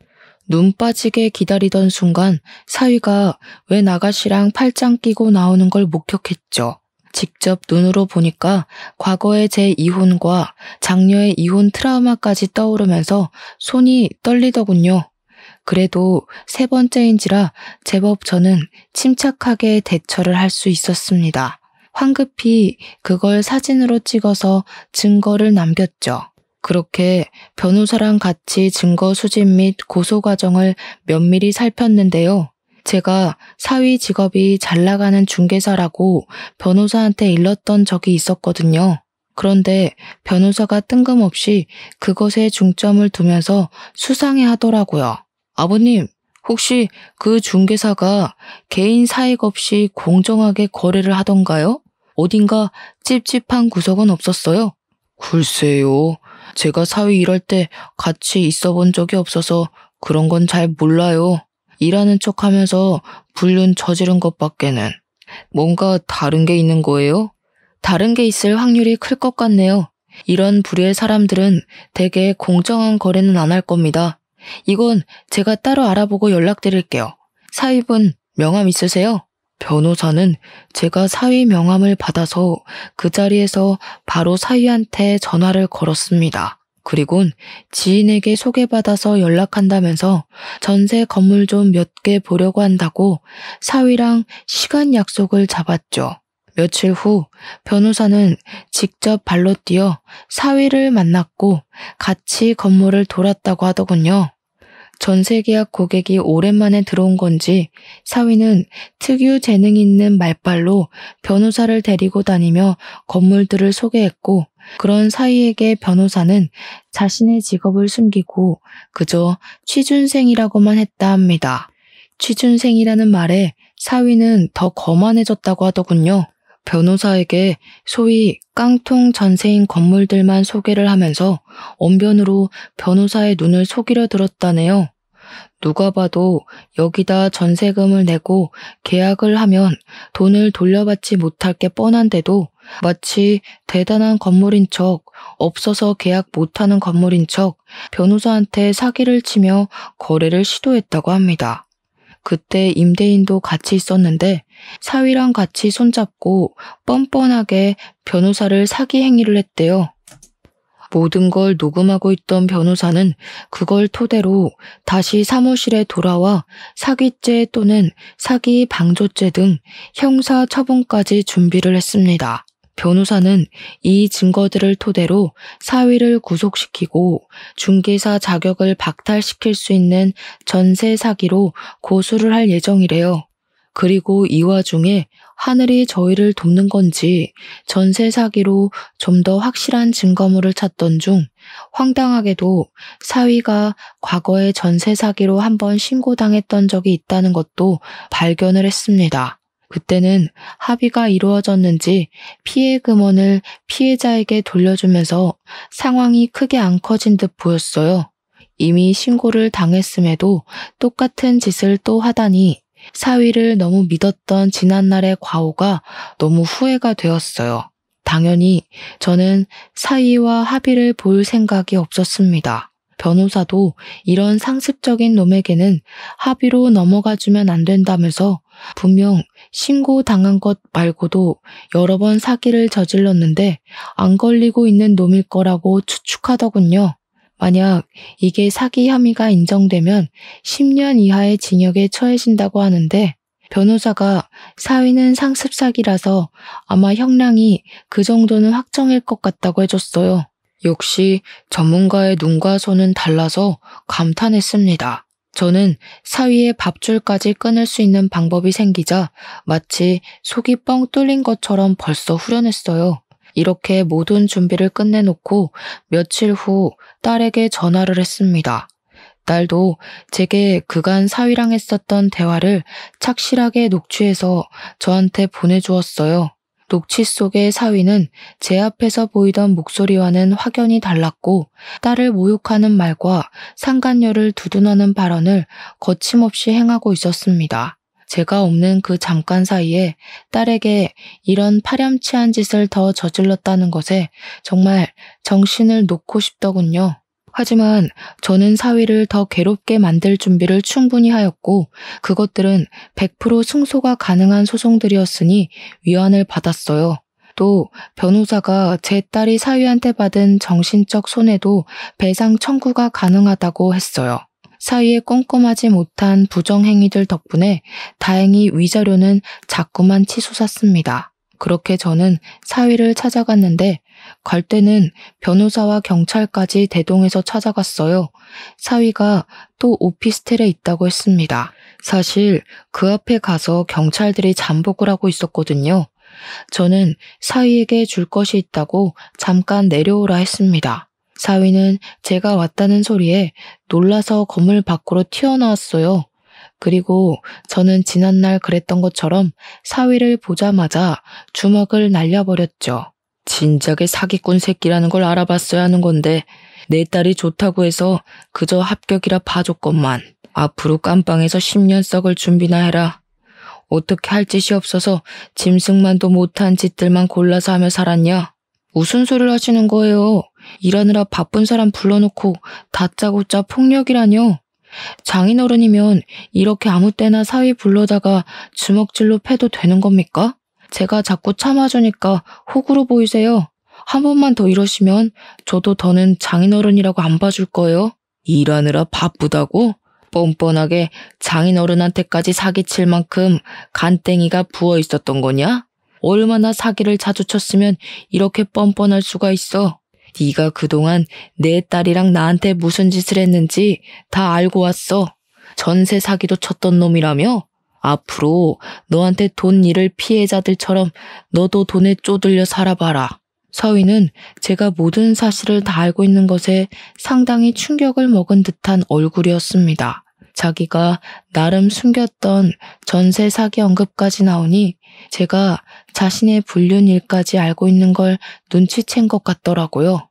눈 빠지게 기다리던 순간 사위가 웬 아가씨랑 팔짱 끼고 나오는 걸 목격했죠. 직접 눈으로 보니까 과거의 제 이혼과 장녀의 이혼 트라우마까지 떠오르면서 손이 떨리더군요. 그래도 세 번째인지라 제법 저는 침착하게 대처를 할 수 있었습니다. 황급히 그걸 사진으로 찍어서 증거를 남겼죠. 그렇게 변호사랑 같이 증거 수집 및 고소 과정을 면밀히 살폈는데요. 제가 사위 직업이 잘 나가는 중개사라고 변호사한테 일렀던 적이 있었거든요. 그런데 변호사가 뜬금없이 그것에 중점을 두면서 수상해 하더라고요. 아버님, 혹시 그 중개사가 개인 사익 없이 공정하게 거래를 하던가요? 어딘가 찝찝한 구석은 없었어요? 글쎄요. 제가 사위 일할 때 같이 있어 본 적이 없어서 그런 건 잘 몰라요. 일하는 척 하면서 불륜 저지른 것밖에는. 뭔가 다른 게 있는 거예요? 다른 게 있을 확률이 클 것 같네요. 이런 부류의 사람들은 대개 공정한 거래는 안 할 겁니다. 이건 제가 따로 알아보고 연락드릴게요. 사위분 명함 있으세요? 변호사는 제가 사위 명함을 받아서 그 자리에서 바로 사위한테 전화를 걸었습니다. 그리곤 지인에게 소개받아서 연락한다면서 전세 건물 좀 몇 개 보려고 한다고 사위랑 시간 약속을 잡았죠. 며칠 후 변호사는 직접 발로 뛰어 사위를 만났고 같이 건물을 돌았다고 하더군요. 전세계약 고객이 오랜만에 들어온 건지 사위는 특유 재능 있는 말발로 변호사를 데리고 다니며 건물들을 소개했고 그런 사위에게 변호사는 자신의 직업을 숨기고 그저 취준생이라고만 했다 합니다. 취준생이라는 말에 사위는 더 거만해졌다고 하더군요. 변호사에게 소위 깡통 전세인 건물들만 소개를 하면서 언변으로 변호사의 눈을 속이려 들었다네요. 누가 봐도 여기다 전세금을 내고 계약을 하면 돈을 돌려받지 못할 게 뻔한데도 마치 대단한 건물인 척, 없어서 계약 못하는 건물인 척 변호사한테 사기를 치며 거래를 시도했다고 합니다. 그때 임대인도 같이 있었는데 사위랑 같이 손잡고 뻔뻔하게 변호사를 사기 행위를 했대요. 모든 걸 녹음하고 있던 변호사는 그걸 토대로 다시 사무실에 돌아와 사기죄 또는 사기 방조죄 등 형사 처분까지 준비를 했습니다. 변호사는 이 증거들을 토대로 사위를 구속시키고 중개사 자격을 박탈시킬 수 있는 전세 사기로 고소를 할 예정이래요. 그리고 이 와중에 하늘이 저희를 돕는 건지 전세 사기로 좀 더 확실한 증거물을 찾던 중 황당하게도 사위가 과거에 전세 사기로 한번 신고당했던 적이 있다는 것도 발견을 했습니다. 그때는 합의가 이루어졌는지 피해 금원을 피해자에게 돌려주면서 상황이 크게 안 커진 듯 보였어요. 이미 신고를 당했음에도 똑같은 짓을 또 하다니 사위를 너무 믿었던 지난날의 과오가 너무 후회가 되었어요. 당연히 저는 사위와 합의를 볼 생각이 없었습니다. 변호사도 이런 상습적인 놈에게는 합의로 넘어가주면 안 된다면서 분명 신고당한 것 말고도 여러 번 사기를 저질렀는데 안 걸리고 있는 놈일 거라고 추측하더군요. 만약 이게 사기 혐의가 인정되면 10년 이하의 징역에 처해진다고 하는데 변호사가 사위는 상습 사기라서 아마 형량이 그 정도는 확정일 것 같다고 해줬어요. 역시 전문가의 눈과 손은 달라서 감탄했습니다. 저는 사위의 밥줄까지 끊을 수 있는 방법이 생기자 마치 속이 뻥 뚫린 것처럼 벌써 후련했어요. 이렇게 모든 준비를 끝내놓고 며칠 후 딸에게 전화를 했습니다. 딸도 제게 그간 사위랑 했었던 대화를 착실하게 녹취해서 저한테 보내주었어요. 녹취 속의 사위는 제 앞에서 보이던 목소리와는 확연히 달랐고 딸을 모욕하는 말과 상간녀를 두둔하는 발언을 거침없이 행하고 있었습니다. 제가 없는 그 잠깐 사이에 딸에게 이런 파렴치한 짓을 더 저질렀다는 것에 정말 정신을 놓고 싶더군요. 하지만 저는 사위를 더 괴롭게 만들 준비를 충분히 하였고 그것들은 100% 승소가 가능한 소송들이었으니 위안을 받았어요. 또 변호사가 제 딸이 사위한테 받은 정신적 손해도 배상 청구가 가능하다고 했어요. 사위의 꼼꼼하지 못한 부정행위들 덕분에 다행히 위자료는 자꾸만 치솟았습니다. 그렇게 저는 사위를 찾아갔는데 갈 때는 변호사와 경찰까지 대동해서 찾아갔어요. 사위가 또 오피스텔에 있다고 했습니다. 사실 그 앞에 가서 경찰들이 잠복을 하고 있었거든요. 저는 사위에게 줄 것이 있다고 잠깐 내려오라 했습니다. 사위는 제가 왔다는 소리에 놀라서 건물 밖으로 튀어나왔어요. 그리고 저는 지난날 그랬던 것처럼 사위를 보자마자 주먹을 날려버렸죠. 진작에 사기꾼 새끼라는 걸 알아봤어야 하는 건데 내 딸이 좋다고 해서 그저 합격이라 봐줬건만. 앞으로 깜빵에서 10년 썩을 준비나 해라. 어떻게 할 짓이 없어서 짐승만도 못한 짓들만 골라서 하며 살았냐? 무슨 소리를 하시는 거예요? 일하느라 바쁜 사람 불러놓고 다짜고짜 폭력이라뇨? 장인어른이면 이렇게 아무 때나 사위 불러다가 주먹질로 패도 되는 겁니까? 제가 자꾸 참아주니까 호구로 보이세요. 한 번만 더 이러시면 저도 더는 장인어른이라고 안 봐줄 거예요. 일하느라 바쁘다고? 뻔뻔하게 장인어른한테까지 사기칠 만큼 간땡이가 부어 있었던 거냐? 얼마나 사기를 자주 쳤으면 이렇게 뻔뻔할 수가 있어. 네가 그동안 내 딸이랑 나한테 무슨 짓을 했는지 다 알고 왔어. 전세 사기도 쳤던 놈이라며? 앞으로 너한테 돈 잃을 피해자들처럼 너도 돈에 쪼들려 살아봐라. 사위는 제가 모든 사실을 다 알고 있는 것에 상당히 충격을 먹은 듯한 얼굴이었습니다. 자기가 나름 숨겼던 전세 사기 언급까지 나오니 제가 자신의 불륜 일까지 알고 있는 걸 눈치챈 것 같더라고요.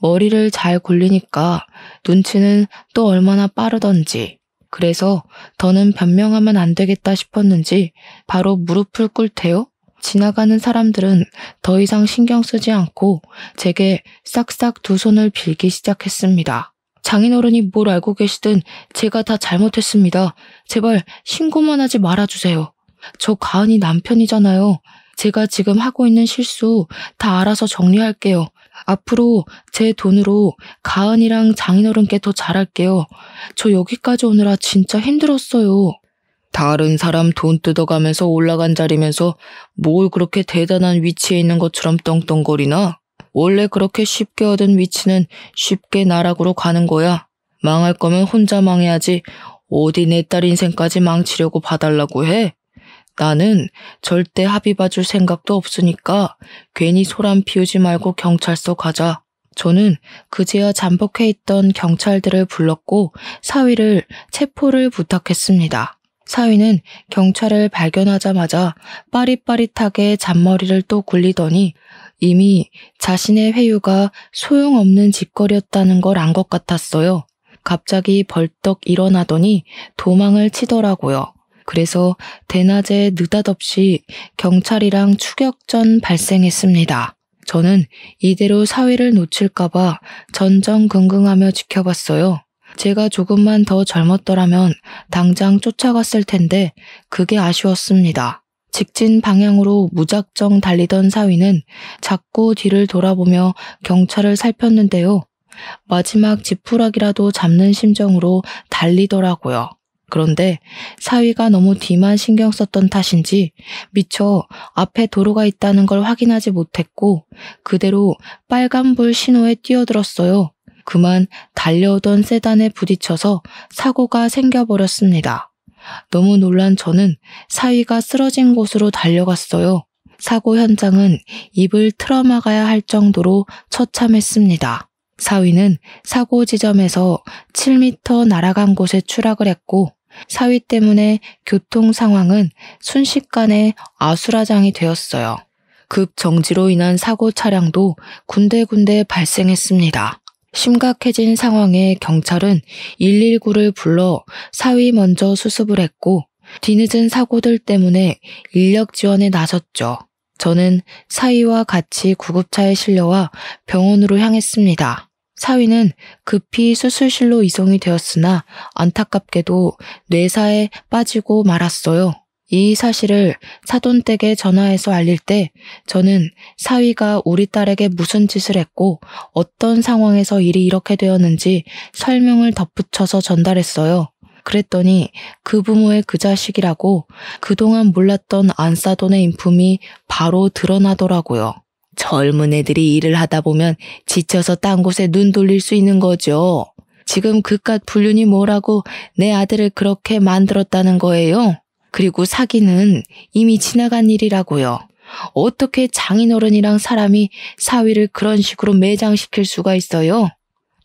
머리를 잘 굴리니까 눈치는 또 얼마나 빠르던지. 그래서 더는 변명하면 안 되겠다 싶었는지 바로 무릎을 꿇대요. 지나가는 사람들은 더 이상 신경 쓰지 않고 제게 싹싹 두 손을 빌기 시작했습니다. 장인어른이 뭘 알고 계시든 제가 다 잘못했습니다. 제발 신고만 하지 말아주세요. 저 가은이 남편이잖아요. 제가 지금 하고 있는 실수 다 알아서 정리할게요. 앞으로 제 돈으로 가은이랑 장인어른께 더 잘할게요. 저 여기까지 오느라 진짜 힘들었어요. 다른 사람 돈 뜯어가면서 올라간 자리면서 뭘 그렇게 대단한 위치에 있는 것처럼 떵떵거리나? 원래 그렇게 쉽게 얻은 위치는 쉽게 나락으로 가는 거야. 망할 거면 혼자 망해야지 어디 내 딸 인생까지 망치려고 봐달라고 해? 나는 절대 합의 봐줄 생각도 없으니까 괜히 소란 피우지 말고 경찰서 가자. 저는 그제야 잠복해 있던 경찰들을 불렀고 사위를 체포를 부탁했습니다. 사위는 경찰을 발견하자마자 빠릿빠릿하게 잔머리를 또 굴리더니 이미 자신의 회유가 소용없는 짓거리였다는 걸 안 것 같았어요. 갑자기 벌떡 일어나더니 도망을 치더라고요. 그래서 대낮에 느닷없이 경찰이랑 추격전 발생했습니다. 저는 이대로 사위를 놓칠까봐 전전긍긍하며 지켜봤어요. 제가 조금만 더 젊었더라면 당장 쫓아갔을 텐데 그게 아쉬웠습니다. 직진 방향으로 무작정 달리던 사위는 자꾸 뒤를 돌아보며 경찰을 살폈는데요. 마지막 지푸라기라도 잡는 심정으로 달리더라고요. 그런데 사위가 너무 뒤만 신경 썼던 탓인지 미처 앞에 도로가 있다는 걸 확인하지 못했고 그대로 빨간불 신호에 뛰어들었어요. 그만 달려오던 세단에 부딪혀서 사고가 생겨버렸습니다. 너무 놀란 저는 사위가 쓰러진 곳으로 달려갔어요. 사고 현장은 입을 틀어막아야 할 정도로 처참했습니다. 사위는 사고 지점에서 7m 날아간 곳에 추락을 했고 사위 때문에 교통 상황은 순식간에 아수라장이 되었어요. 급 정지로 인한 사고 차량도 군데군데 발생했습니다. 심각해진 상황에 경찰은 119를 불러 사위 먼저 수습을 했고 뒤늦은 사고들 때문에 인력 지원에 나섰죠. 저는 사위와 같이 구급차에 실려와 병원으로 향했습니다. 사위는 급히 수술실로 이송이 되었으나 안타깝게도 뇌사에 빠지고 말았어요. 이 사실을 사돈댁에 전화해서 알릴 때 저는 사위가 우리 딸에게 무슨 짓을 했고 어떤 상황에서 일이 이렇게 되었는지 설명을 덧붙여서 전달했어요. 그랬더니 그 부모의 그 자식이라고 그동안 몰랐던 안사돈의 인품이 바로 드러나더라고요. 젊은 애들이 일을 하다 보면 지쳐서 딴 곳에 눈 돌릴 수 있는 거죠. 지금 그깟 불륜이 뭐라고 내 아들을 그렇게 만들었다는 거예요. 그리고 사기는 이미 지나간 일이라고요. 어떻게 장인어른이랑 사람이 사위를 그런 식으로 매장시킬 수가 있어요?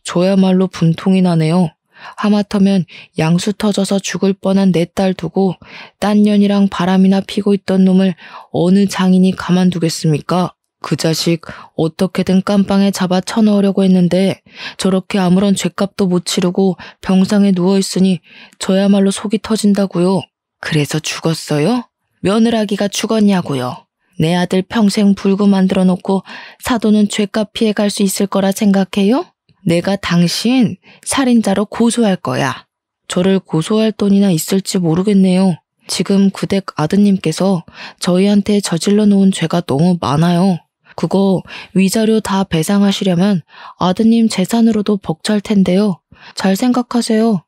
저야말로 분통이 나네요. 하마터면 양수 터져서 죽을 뻔한 내 딸 두고 딴 년이랑 바람이나 피고 있던 놈을 어느 장인이 가만두겠습니까? 그 자식 어떻게든 깜빵에 잡아 쳐넣으려고 했는데 저렇게 아무런 죗값도 못 치르고 병상에 누워있으니 저야말로 속이 터진다고요. 그래서 죽었어요? 며느라기가 죽었냐고요. 내 아들 평생 불구 만들어 놓고 사돈은 죗값 피해갈 수 있을 거라 생각해요? 내가 당신 살인자로 고소할 거야. 저를 고소할 돈이나 있을지 모르겠네요. 지금 그댁 아드님께서 저희한테 저질러 놓은 죄가 너무 많아요. 그거 위자료 다 배상하시려면 아드님 재산으로도 벅찰 텐데요. 잘 생각하세요.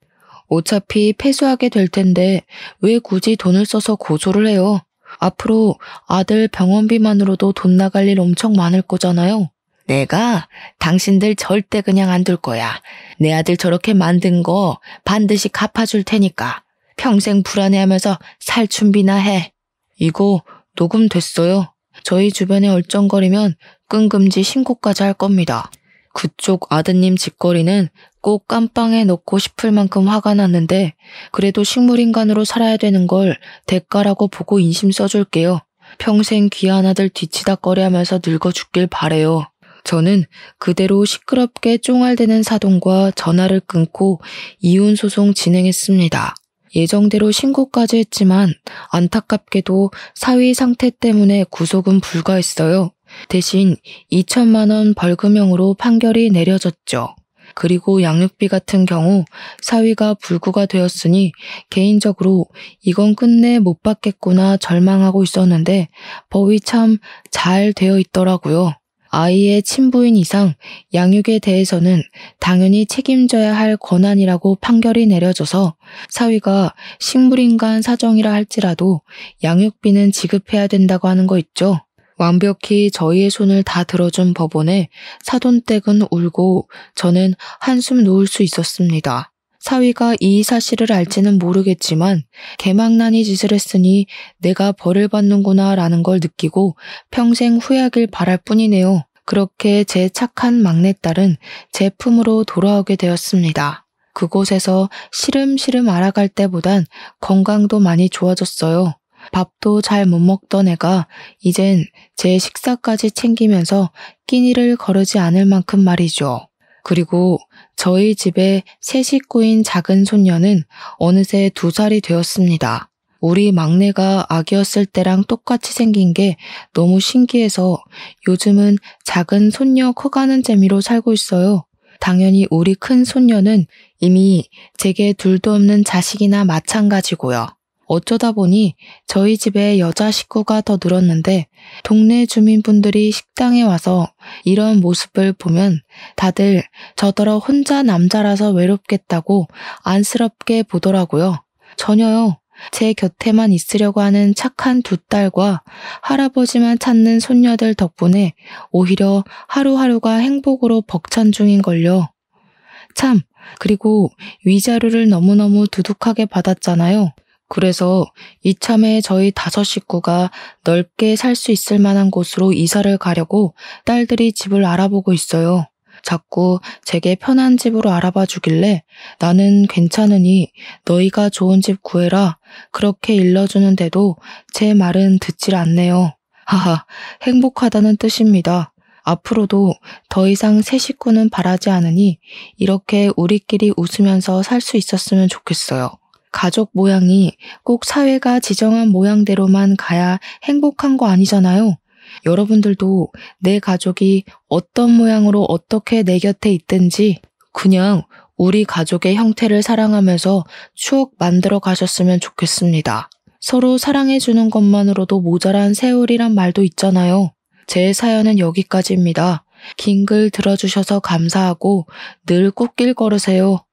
어차피 패소하게 될 텐데 왜 굳이 돈을 써서 고소를 해요? 앞으로 아들 병원비만으로도 돈 나갈 일 엄청 많을 거잖아요. 내가 당신들 절대 그냥 안 둘 거야. 내 아들 저렇게 만든 거 반드시 갚아줄 테니까. 평생 불안해하면서 살 준비나 해. 이거 녹음됐어요. 저희 주변에 얼쩡거리면 끈금지 신고까지 할 겁니다. 그쪽 아드님 짓거리는 꼭 깜빵에 넣고 싶을 만큼 화가 났는데 그래도 식물인간으로 살아야 되는 걸 대가라고 보고 인심 써줄게요. 평생 귀한 아들 뒤치다꺼리하면서 늙어 죽길 바래요. 저는 그대로 시끄럽게 쫑알대는 사돈과 전화를 끊고 이혼 소송 진행했습니다. 예정대로 신고까지 했지만 안타깝게도 사위 상태 때문에 구속은 불가했어요. 대신 2천만 원 벌금형으로 판결이 내려졌죠. 그리고 양육비 같은 경우 사위가 불구가 되었으니 개인적으로 이건 끝내 못 받겠구나 절망하고 있었는데 법이 참 잘 되어 있더라고요. 아이의 친부인 이상 양육에 대해서는 당연히 책임져야 할 권한이라고 판결이 내려져서 사위가 식물인간 사정이라 할지라도 양육비는 지급해야 된다고 하는 거 있죠. 완벽히 저희의 손을 다 들어준 법원에 사돈댁은 울고 저는 한숨 놓을 수 있었습니다. 사위가 이 사실을 알지는 모르겠지만 개망나니 짓을 했으니 내가 벌을 받는구나 라는 걸 느끼고 평생 후회하길 바랄 뿐이네요. 그렇게 제 착한 막내딸은 제 품으로 돌아오게 되었습니다. 그곳에서 시름시름 알아갈 때보단 건강도 많이 좋아졌어요. 밥도 잘 못 먹던 애가 이젠 제 식사까지 챙기면서 끼니를 거르지 않을 만큼 말이죠. 그리고 저희 집의 새 식구인 작은 손녀는 어느새 2살이 되었습니다. 우리 막내가 아기였을 때랑 똑같이 생긴 게 너무 신기해서 요즘은 작은 손녀 커가는 재미로 살고 있어요. 당연히 우리 큰 손녀는 이미 제게 둘도 없는 자식이나 마찬가지고요. 어쩌다 보니 저희 집에 여자 식구가 더 늘었는데 동네 주민분들이 식당에 와서 이런 모습을 보면 다들 저더러 혼자 남자라서 외롭겠다고 안쓰럽게 보더라고요. 전혀요. 제 곁에만 있으려고 하는 착한 2딸과 할아버지만 찾는 손녀들 덕분에 오히려 하루하루가 행복으로 벅찬 중인걸요. 참, 그리고 위자료를 너무너무 두둑하게 받았잖아요. 그래서 이참에 저희 5 식구가 넓게 살 수 있을 만한 곳으로 이사를 가려고 딸들이 집을 알아보고 있어요. 자꾸 제게 편한 집으로 알아봐 주길래 나는 괜찮으니 너희가 좋은 집 구해라 그렇게 일러주는데도 제 말은 듣질 않네요. 하하, 행복하다는 뜻입니다. 앞으로도 더 이상 새 식구는 바라지 않으니 이렇게 우리끼리 웃으면서 살 수 있었으면 좋겠어요. 가족 모양이 꼭 사회가 지정한 모양대로만 가야 행복한 거 아니잖아요. 여러분들도 내 가족이 어떤 모양으로 어떻게 내 곁에 있든지 그냥 우리 가족의 형태를 사랑하면서 추억 만들어 가셨으면 좋겠습니다. 서로 사랑해주는 것만으로도 모자란 세월이란 말도 있잖아요. 제 사연은 여기까지입니다. 긴 글 들어주셔서 감사하고 늘 꽃길 걸으세요.